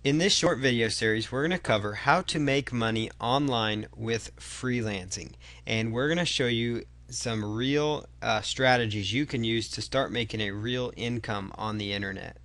In this short video series, we're going to cover how to make money online with freelancing. And we're going to show you some real strategies you can use to start making a real income on the internet.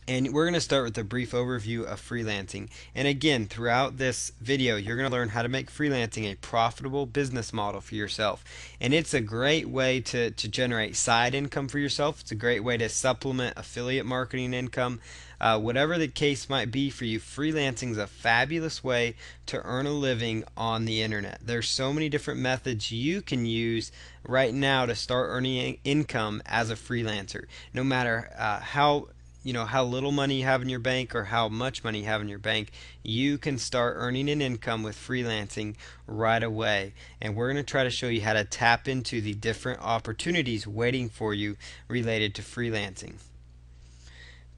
And we're going to start with a brief overview of freelancing. And again, throughout this video, you're going to learn how to make freelancing a profitable business model for yourself. And it's a great way to generate side income for yourself. It's a great way to supplement affiliate marketing income. Whatever the case might be for you, freelancing is a fabulous way to earn a living on the internet. There's so many different methods you can use right now to start earning income as a freelancer. No matter how little money you have in your bank or how much money you have in your bank, you can start earning an income with freelancing right away. And we're going to try to show you how to tap into the different opportunities waiting for you related to freelancing.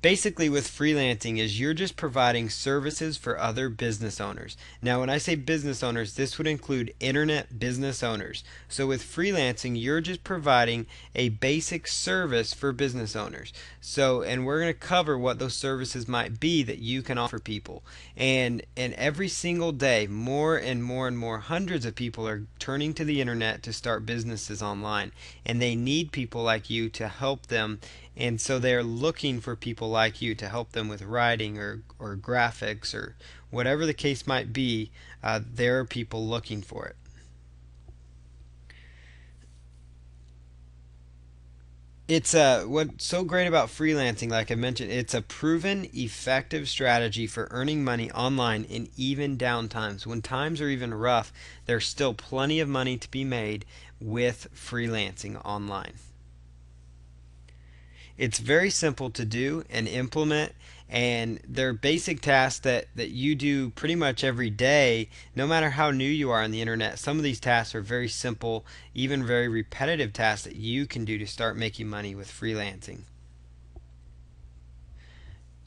Basically, with freelancing is you're just providing services for other business owners. Now, when I say business owners, this would include internet business owners. So with freelancing, you're just providing a basic service for business owners. And we're going to cover what those services might be that you can offer people. And every single day, more and more and more, hundreds of people are turning to the internet to start businesses online. And they need people like you to help them. And so they're looking for people like you to help them with writing or graphics or whatever the case might be. There are people looking for it. It's what's so great about freelancing, like I mentioned, it's a proven effective strategy for earning money online in even down times. When times are even rough, there's still plenty of money to be made with freelancing online. It's very simple to do and implement, and they're basic tasks that you do pretty much every day, no matter how new you are on the internet. Some of these tasks are very simple, even very repetitive tasks that you can do to start making money with freelancing.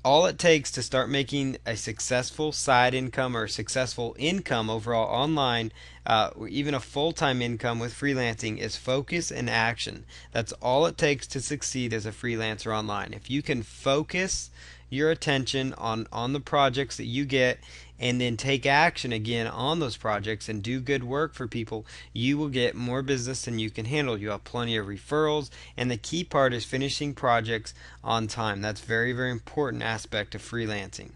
All it takes to start making a successful side income or successful income overall online, or even a full-time income with freelancing, is focus and action. That's all it takes to succeed as a freelancer online. If you can focus your attention on the projects that you get and then take action again on those projects and do good work for people, you will get more business than you can handle. You have plenty of referrals, and the key part is finishing projects on time. That's very, very important aspect of freelancing.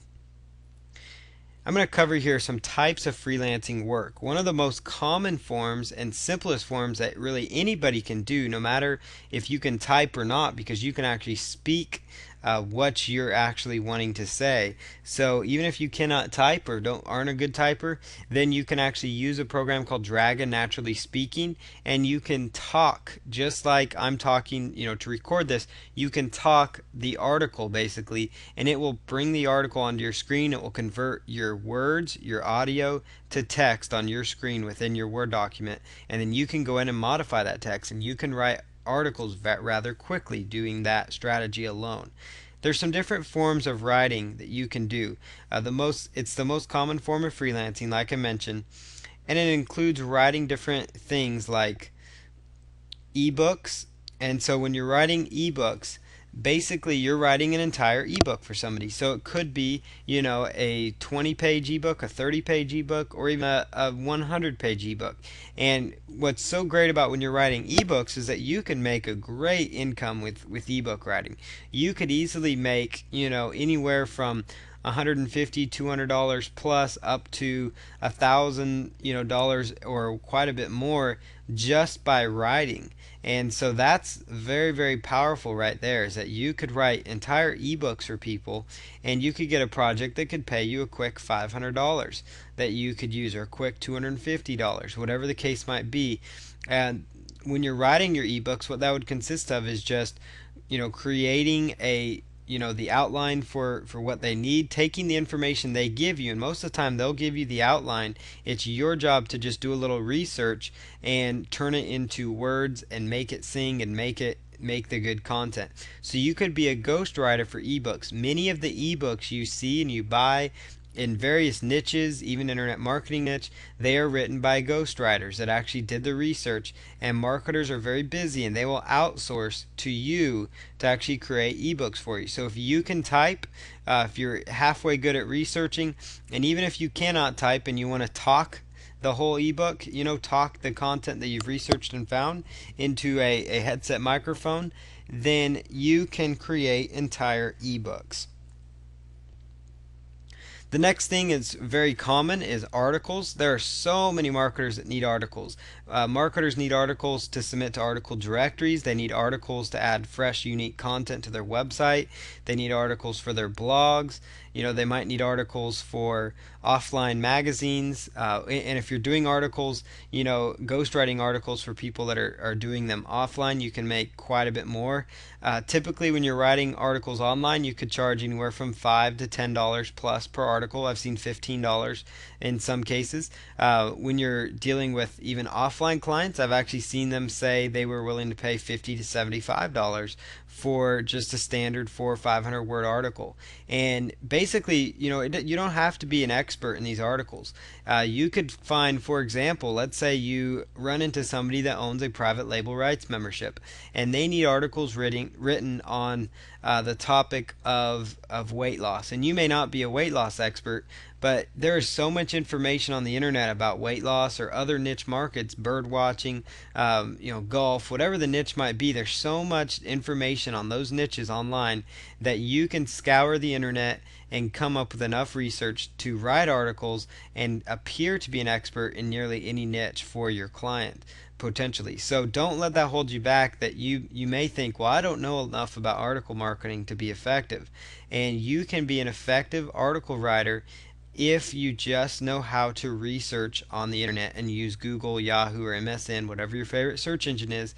I'm going to cover here some types of freelancing work. One of the most common forms and simplest forms that really anybody can do, no matter if you can type or not, because you can actually speak what you're actually wanting to say. So even if you cannot type or aren't a good typer, then you can actually use a program called Dragon Naturally Speaking, and you can talk just like I'm talking. To record this, you can talk the article basically, and it will bring the article onto your screen. It will convert your words, your audio, to text on your screen within your Word document, and then you can go in and modify that text, and you can write articles rather quickly doing that strategy alone. There's some different forms of writing that you can do. It's the most common form of freelancing, like I mentioned, and it includes writing different things like ebooks. And so when you're writing ebooks, basically you're writing an entire ebook for somebody. So it could be, a 20-page ebook, a 30-page ebook, or even a 100-page ebook. And what's so great about when you're writing ebooks is that you can make a great income with ebook writing. You could easily make, anywhere from $150, $200 plus up to $1,000, or quite a bit more just by writing. And so that's very, very powerful right there, is that you could write entire ebooks for people, and you could get a project that could pay you a quick $500 that you could use, or a quick $250, whatever the case might be. And when you're writing your ebooks, what that would consist of is just, creating the outline for what they need, taking the information they give you, and most of the time they'll give you the outline. It's your job to just do a little research and turn it into words and make it sing and make the good content. So you could be a ghostwriter for ebooks. Many of the ebooks you see and you buy in various niches, even internet marketing niche, they are written by ghostwriters that actually did the research, and marketers are very busy and they will outsource to you to actually create ebooks for you. So if you can type, if you're halfway good at researching, and even if you cannot type and you want to talk the whole ebook, talk the content that you've researched and found into a headset microphone, then you can create entire ebooks. The next thing is very common is articles. There are so many marketers that need articles. Marketers need articles to submit to article directories. They need articles to add fresh, unique content to their website. They need articles for their blogs. They might need articles for offline magazines. And if you're doing articles, ghostwriting articles for people that are doing them offline, you can make quite a bit more. Typically, when you're writing articles online, you could charge anywhere from $5 to $10 plus per article. I've seen $15 in some cases. When you're dealing with even offline clients, I've actually seen them say they were willing to pay $50 to $75 for just a standard 400 or 500 word article. And basically, you don't have to be an expert in these articles. You could find, for example, let's say you run into somebody that owns a private label rights membership and they need articles written on the topic of weight loss. And you may not be a weight loss expert, but there is so much information on the internet about weight loss or other niche markets, bird watching, golf, whatever the niche might be. There's so much information on those niches online that you can scour the internet and come up with enough research to write articles and appear to be an expert in nearly any niche for your client potentially. So don't let that hold you back, that you may think, well, I don't know enough about article marketing to be effective. And you can be an effective article writer if you just know how to research on the internet and use Google, Yahoo, or MSN, whatever your favorite search engine is,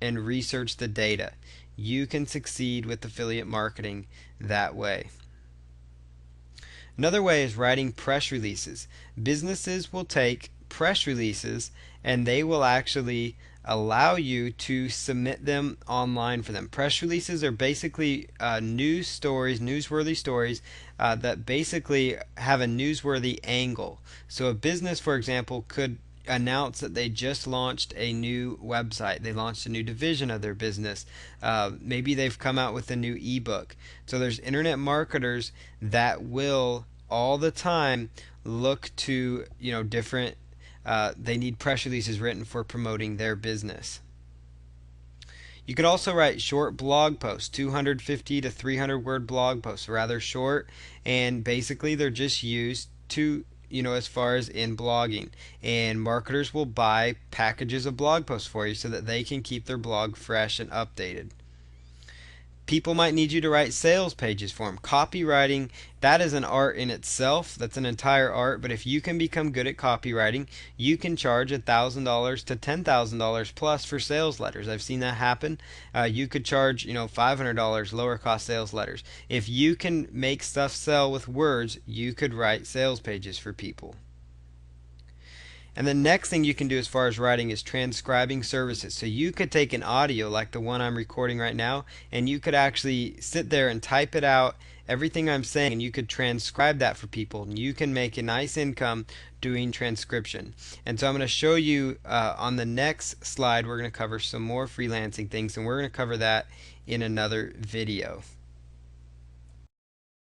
and research the data. You can succeed with affiliate marketing that way. Another way is writing press releases. Businesses will take press releases and they will actually allow you to submit them online for them. Press releases are basically newsworthy stories that basically have a newsworthy angle. So a business, for example, could announce that they just launched a new website. They launched a new division of their business. Maybe they've come out with a new ebook. So there's internet marketers that will all the time look to different they need press releases written for promoting their business. You could also write short blog posts, 250 to 300 word blog posts, rather short, and basically they're just used to as far as in blogging, and marketers will buy packages of blog posts for you so that they can keep their blog fresh and updated. People might need you to write sales pages for them. Copywriting, that is an art in itself. That's an entire art. But if you can become good at copywriting, you can charge $1,000 to $10,000 plus for sales letters. I've seen that happen. You could charge, $500 lower cost sales letters. If you can make stuff sell with words, you could write sales pages for people. And the next thing you can do as far as writing is transcribing services. So you could take an audio like the one I'm recording right now, and you could actually sit there and type it out, everything I'm saying, and you could transcribe that for people. And you can make a nice income doing transcription. And so I'm going to show you on the next slide, we're going to cover some more freelancing things, and we're going to cover that in another video.